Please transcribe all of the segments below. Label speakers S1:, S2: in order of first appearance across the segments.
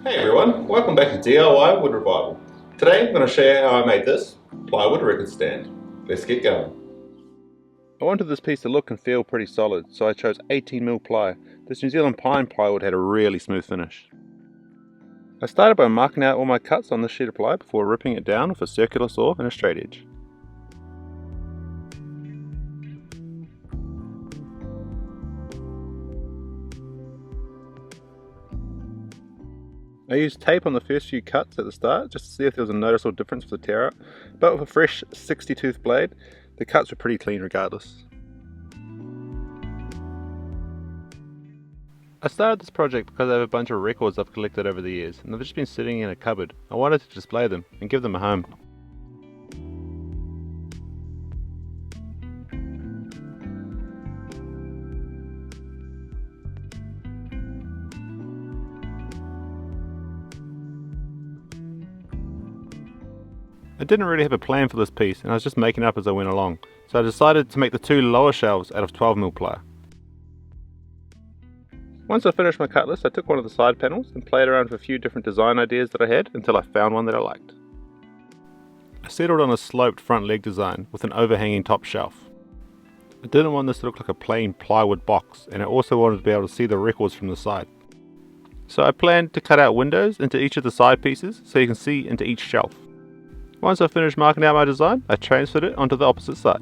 S1: Hey everyone, welcome back to DIY Wood Revival. Today I'm going to show you how I made this plywood record stand. Let's get going. I wanted this piece to look and feel pretty solid, so I chose 18mm ply. This New Zealand pine plywood had a really smooth finish. I started by marking out all my cuts on this sheet of ply before ripping it down with a circular saw and a straight edge. I used tape on the first few cuts at the start just to see if there was a noticeable difference for the tear out, but with a fresh 60 tooth blade, the cuts were pretty clean regardless. I started this project because I have a bunch of records I've collected over the years and they've just been sitting in a cupboard. I wanted to display them and give them a home. I didn't really have a plan for this piece and I was just making it up as I went along, so I decided to make the two lower shelves out of 12mm ply. Once I finished my cut list, I took one of the side panels and played around with a few different design ideas that I had until I found one that I liked. I settled on a sloped front leg design with an overhanging top shelf. I didn't want this to look like a plain plywood box, and I also wanted to be able to see the records from the side. So I planned to cut out windows into each of the side pieces so you can see into each shelf. Once I finished marking out my design, I transferred it onto the opposite side,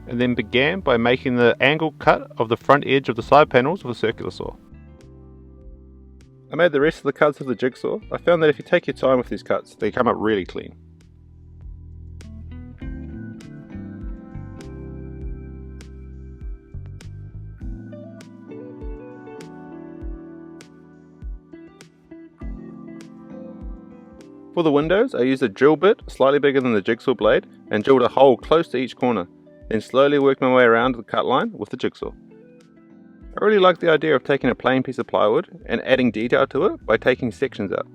S1: and then began by making the angle cut of the front edge of the side panels with a circular saw. I made the rest of the cuts with the jigsaw. I found that if you take your time with these cuts, they come up really clean. For the windows, I used a drill bit slightly bigger than the jigsaw blade and drilled a hole close to each corner, then slowly worked my way around the cut line with the jigsaw. I really like the idea of taking a plain piece of plywood and adding detail to it by taking sections out.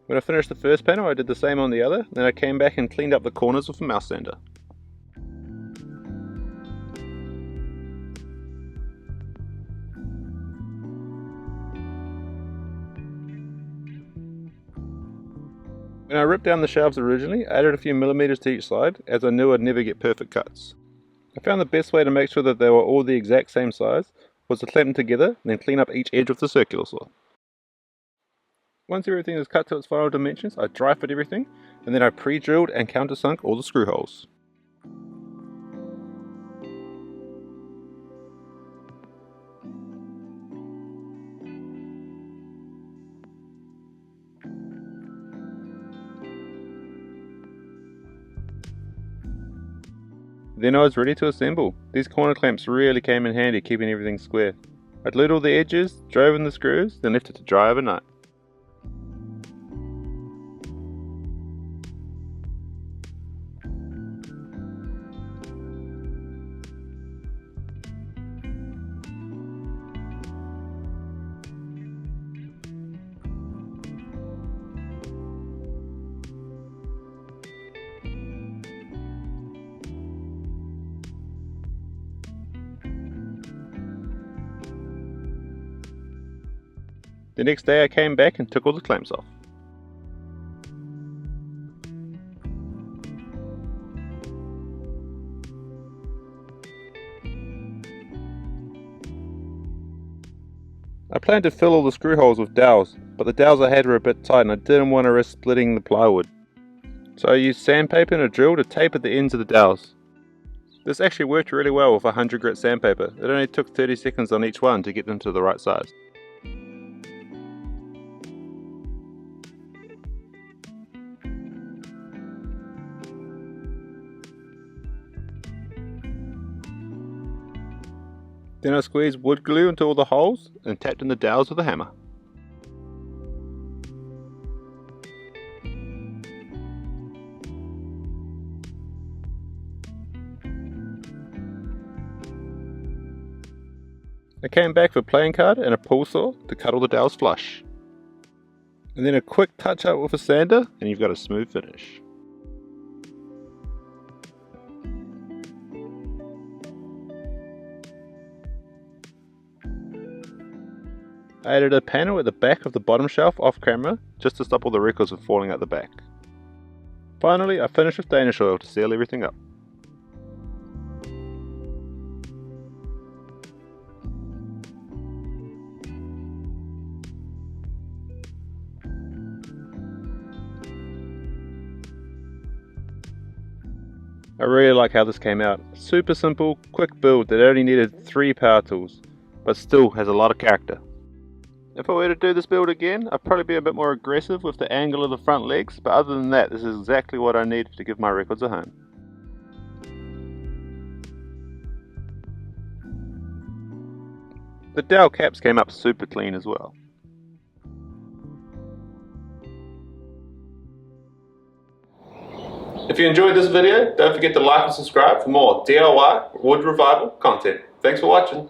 S1: When I finished the first panel, I did the same on the other, then I came back and cleaned up the corners with a mouse sander. When I ripped down the shelves originally, I added a few millimeters to each side, as I knew I'd never get perfect cuts. I found the best way to make sure that they were all the exact same size was to clamp them together and then clean up each edge with the circular saw. Once everything is cut to its final dimensions, I dry fit everything, and then I pre-drilled and countersunk all the screw holes. Then I was ready to assemble. These corner clamps really came in handy keeping everything square. I glued all the edges, drove in the screws, then left it to dry overnight. The next day I came back and took all the clamps off. I planned to fill all the screw holes with dowels, but the dowels I had were a bit tight and I didn't want to risk splitting the plywood. So I used sandpaper and a drill to tape at the ends of the dowels. This actually worked really well with 100 grit sandpaper. It only took 30 seconds on each one to get them to the right size. Then I squeezed wood glue into all the holes and tapped in the dowels with a hammer. I came back with a playing card and a pull saw to cut all the dowels flush. And then a quick touch up with a sander and you've got a smooth finish. I added a panel at the back of the bottom shelf off camera just to stop all the records from falling out the back. Finally, I finished with Danish oil to seal everything up. I really like how this came out. Super simple, quick build that only needed 3 power tools, but still has a lot of character. If I were to do this build again, I'd probably be a bit more aggressive with the angle of the front legs, but other than that, this is exactly what I need to give my records a home. The dowel caps came up super clean as well. If you enjoyed this video, don't forget to like and subscribe for more DIY wood revival content. Thanks for watching.